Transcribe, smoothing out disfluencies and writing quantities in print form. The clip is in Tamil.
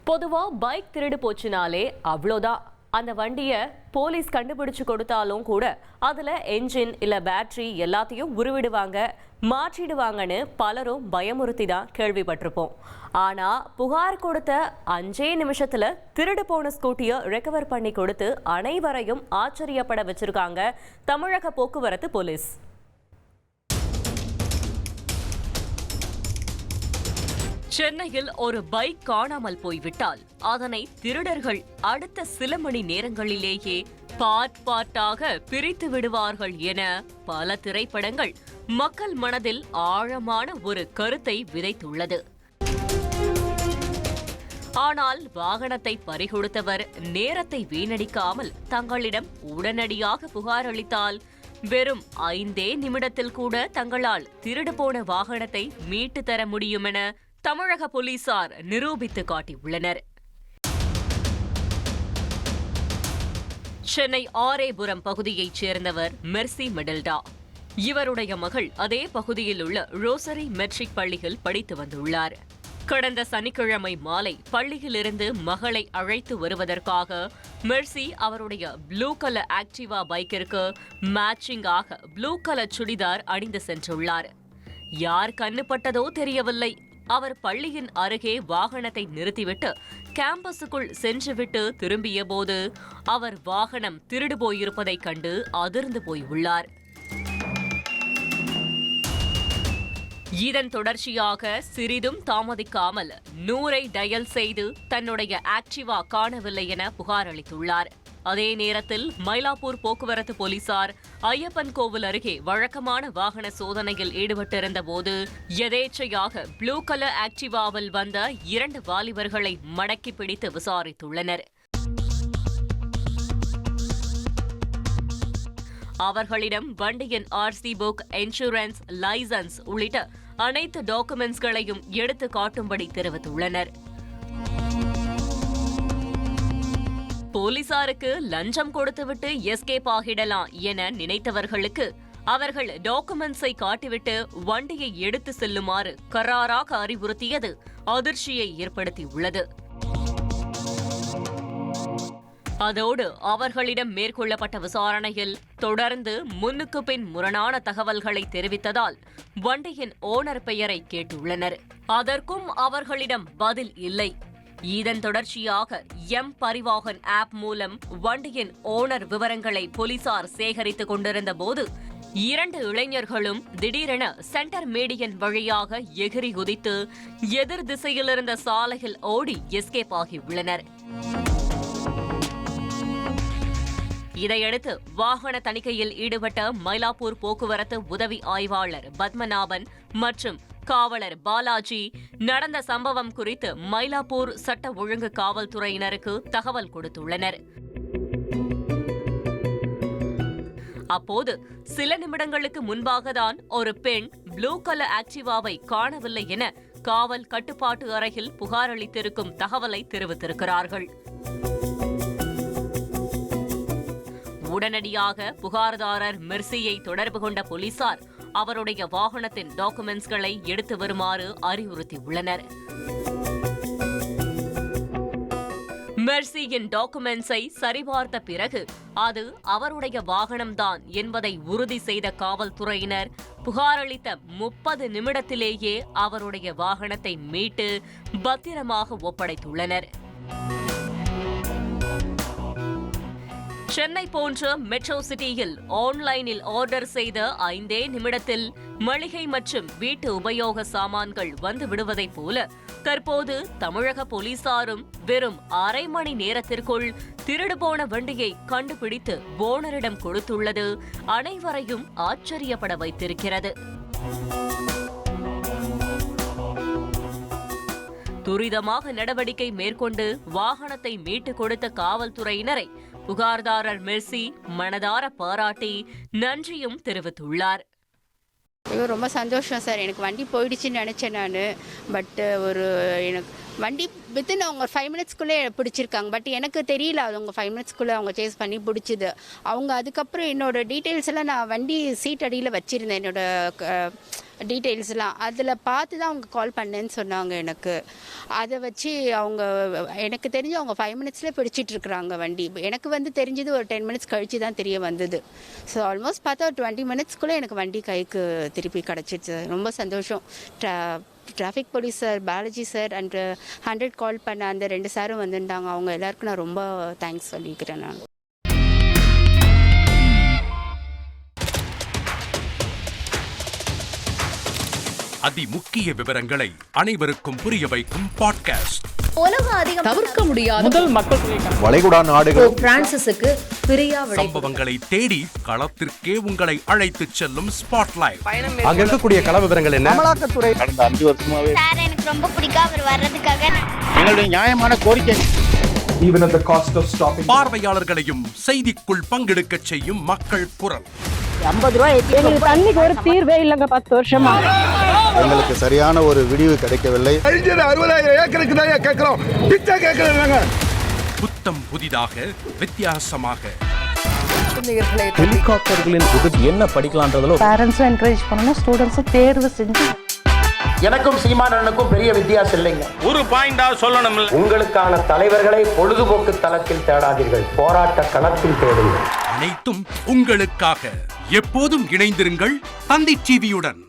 பொதுவா பைக் திருடு போச்சுனாலே அவ்வளோதான். அந்த வண்டியை போலீஸ் கண்டுபிடிச்சு கொடுத்தாலும் கூட அதுல என்ஜின் இல்ல பேட்டரி எல்லாத்தையும் உருவிடுவாங்க, மாற்றிடுவாங்கன்னு பலரும் பயமுறுத்தி தான் கேள்விப்பட்டிருப்போம். ஆனா புகார் கொடுத்த 5 நிமிஷத்துல திருடு போன ஸ்கூட்டியை ரெக்கவர் பண்ணி கொடுத்து அனைவரையும் ஆச்சரியப்பட வச்சிருக்காங்க தமிழக போக்குவரத்து போலீஸ். சென்னையில் ஒரு பைக் காணாமல் போய்விட்டால் அதனை திருடர்கள் அடுத்த சில மணி நேரங்களிலேயே பார்ட்டாக பிரித்து விடுவார்கள் என பல திரைப்படங்கள் மக்கள் மனதில் ஆழமான ஒரு கருத்தை விதைத்துள்ளது. ஆனால் வாகனத்தை பறிகொடுத்தவர் நேரத்தை வீணடிக்காமல் தங்களிடம் உடனடியாக புகார் அளித்தால் வெறும் 5 நிமிடத்தில் கூட தங்களால் திருடு போன வாகனத்தை மீட்டு தர முடியும் என தமிழக போலீசார் நிரூபித்து காட்டியுள்ளனர். சென்னை ஆரேபுரம் பகுதியைச் சேர்ந்தவர் மெர்சி மெடல்டா. இவருடைய மகள் அதே பகுதியில் உள்ள ரோசரி மெட்ரிக் பள்ளியில் படித்து வந்துள்ளார். கடந்த சனிக்கிழமை மாலை பள்ளியிலிருந்து மகளை அழைத்து வருவதற்காக மெர்சி அவருடைய ப்ளூ கலர் ஆக்டிவா பைக்கிற்கு மேட்சிங்காக ப்ளூ கலர் சுடிதார் அணிந்து சென்றுள்ளார். யார் கண்ணுப்பட்டதோ தெரியவில்லை. அவர் பள்ளியின் அருகே வாகனத்தை நிறுத்திவிட்டு கேம்பஸுக்குள் சென்றுவிட்டு திரும்பிய போது அவர் வாகனம் திருடு போயிருப்பதைக் கண்டு அதிர்ந்து போயுள்ளார். இதன் தொடர்ச்சியாக சிறிதும் தாமதிக்காமல் 100 டயல் செய்து தன்னுடைய ஆக்டிவா காணவில்லை என புகார் அளித்துள்ளார். அதே நேரத்தில் மயிலாப்பூர் போக்குவரத்து போலீசார் ஐயப்பன் கோவில் அருகே வழக்கமான வாகன சோதனையில் ஈடுபட்டிருந்த போது எதேச்சையாக ப்ளூ கலர் ஆக்டிவாவில் வந்த 2 வாலிபர்களை மடக்கி பிடித்து விசாரித்துள்ளனர். அவர்களிடம் வண்டியின் ஆர்சி புக், இன்சூரன்ஸ், லைசன்ஸ் உள்ளிட்ட அனைத்து டாக்குமெண்ட்ஸ்களையும் எடுத்து காட்டும்படி தெரிவித்துள்ளனர். போலீசாருக்கு லஞ்சம் கொடுத்துவிட்டு எஸ்கேப் ஆகிடலாம் என நினைத்தவர்களுக்கு அவர்கள் டாக்குமெண்ட்ஸை காட்டிவிட்டு வண்டியை எடுத்து செல்லுமாறு கராராக அறிவுறுத்தியது அதிர்ச்சியை ஏற்படுத்தியுள்ளது. அதோடு அவர்களிடம் மேற்கொள்ளப்பட்ட விசாரணையில் தொடர்ந்து முன்னுக்கு பின் முரணான தகவல்களை தெரிவித்ததால் வண்டியின் ஓனர் பெயரை கேட்டுள்ளனர். அதற்கும் அவர்களிடம் பதில் இல்லை. இதன் தொடர்ச்சியாக பரிவாகன் ஆப் மூலம் வண்டியின் ஓனர் விவரங்களை போலீசார் சேகரித்துக் கொண்டிருந்த போது 2 இளைஞர்களும் திடீரென சென்டர் மீடியன் வழியாக எகிரி குதித்து எதிர் திசையிலிருந்த சாலையில் ஓடி எஸ்கேப் ஆகியுள்ளனர். இதையடுத்து வாகன தணிக்கையில் ஈடுபட்ட மயிலாப்பூர் போக்குவரத்து உதவி ஆய்வாளர் பத்மநாபன் மற்றும் காவலர் பாலாஜி நடந்த சம்பவம் குறித்து மயிலாப்பூர் சட்ட ஒழுங்கு காவல்துறையினருக்கு தகவல் கொடுத்துள்ளனர். அப்போது சில நிமிடங்களுக்கு முன்பாகத்தான் ஒரு பெண் ப்ளூ கலர் ஆக்டிவாவை காணவில்லை என காவல் கட்டுப்பாட்டு அறையில் புகார் அளித்திருக்கும் தகவலை தெரிவித்திருக்கிறார்கள். உடனடியாக புகார்தாரர் மெர்சியை தொடர்பு கொண்ட போலீசார் அவருடைய வாகனத்தின் டாக்குமெண்ட்ஸ்களை எடுத்து வருமாறு அறிவுறுத்தியுள்ளனர். மெர்சியின் டாக்குமெண்ட்ஸை சரிபார்த்த பிறகு அது அவருடைய வாகனம்தான் என்பதை உறுதி செய்த காவல்துறையினர் புகாரளித்த 30 நிமிடத்திலேயே அவருடைய வாகனத்தை மீட்டு பத்திரமாக ஒப்படைத்துள்ளனர். சென்னை போன்ற மெட்ரோ சிட்டியில் ஆன்லைனில் ஆர்டர் செய்த 5 நிமிடத்தில் மளிகை மற்றும் வீட்டு உபயோக சாமான்கள் வந்து விடுவதைப் போல தற்போது தமிழக போலீசாரும் வெறும் அரை மணி நேரத்திற்குள் திருடு போன வண்டியை கண்டுபிடித்து ஓனரிடம் கொடுத்துள்ளது அனைவரையும் ஆச்சரியப்பட வைத்திருக்கிறது. துரிதமாக நடவடிக்கை மேற்கொண்டு வாகனத்தை மீட்டுக் கொடுத்த காவல்துறையினரை புகார்தாரர் மெர்சி மனதார பாராட்டி நன்றியும் தெரிவித்துள்ளார். ரொம்ப சந்தோஷம் சார். எனக்கு வண்டி போயிடுச்சுன்னு நினச்சேன் நான். பட் எனக்கு வண்டி வித்தின் அவங்க 5 மினிட்ஸ்க்குள்ளே பிடிச்சிருக்காங்க. பட் எனக்கு தெரியல அது அவங்க 5 மினிட்ஸ்க்குள்ளே அவங்க சேஸ் பண்ணி பிடிச்சிது. அவங்க அதுக்கப்புறம் என்னோடய டீட்டெயில்ஸ் எல்லாம் நான் வண்டி சீட் அடியில் வச்சுருந்தேன், என்னோடய டீட்டெயில்ஸ்லாம் அதில் பார்த்து தான் அவங்க கால் பண்ணேன்னு சொன்னாங்க. எனக்கு அதை வச்சு அவங்க எனக்கு தெரிஞ்சு அவங்க 5 மினிட்ஸ்லேயே பிடிச்சிட்ருக்குறாங்க வண்டி. எனக்கு வந்து தெரிஞ்சது ஒரு 10 மினிட்ஸ் கழித்து தான் தெரிய வந்தது. ஸோ ஆல்மோஸ்ட் பார்த்தா ஒரு 20 மினிட்ஸ்க்குள்ளே எனக்கு வண்டி கைக்கு திருப்பி கிடச்சிடுச்சு. ரொம்ப சந்தோஷம். Traffic police sir, Balaji sir and 100 கால் பண்ண அந்த 2 சாரும் வந்துட்டாங்க. அவங்க எல்லாருக்கும் நான் ரொம்ப தேங்க்ஸ் சொல்லிக்கிறேன். நான் அதிமுக்கிய விவரங்களை அனைவருக்கும் புரிய வைக்கும் பாட்காஸ்ட். தவிர்க்க முடியாத முதல் மக்கள் வளைகுடா நாடுகள் பிரான்சிஸுக்கு பிரியா சம்பவங்களை தேடி களத்திற்கே உங்களை அழைத்து செல்லும் ஸ்பாட்லைட். அங்க இருக்கக்கூடிய கள விவரங்கள் என்ன? அமலாக்கத்துறை கடந்த 5 வருஷமாவே சார் எனக்கு ரொம்ப பிடிக்கும் அவர் வர்றதுக்காக. எங்களுடைய நியாயமான கோரிக்கை even at the cost of stopping பார்வையாளர்களையும் செய்திக்குள் பங்கெடுக்க செய்யும் மக்கள் குரல். 50 ரூபாய் எங்களுக்கு தண்ணிக்கு ஒரு தீர்வே இல்லைங்க. 10 வருஷமா எங்களுக்கு சரியான ஒரு விடிவு கிடைக்கவில்லை. 60,000 ஏக்கருக்கு தான் கேட்கிறோம், பிச்சை கேட்கறாங்க. புத்தம் புதிதாக வித்தியாசமாக ஹெலிகாப்டர்களின் உதவி என்ன படிக்கலான்றதுல பேரண்ட்ஸும் என்கரேஜ் பண்ணணும், ஸ்டூடெண்ட்ஸும் தேர்வு செஞ்சு. எனக்கும் சீமானனுக்கும் பெரிய வித்தியாசம் இல்லைங்க. ஒரு பாயிண்டா சொல்லணும். உங்களுக்கான தலைவர்களை பொழுதுபோக்கு தளத்தில் தேடாதீர்கள், போராட்ட களத்தில் தேடுங்கள். அனைத்தும் உங்களுக்காக. எப்போதும் இணைந்திருங்கள் தந்தி டிவியுடன்.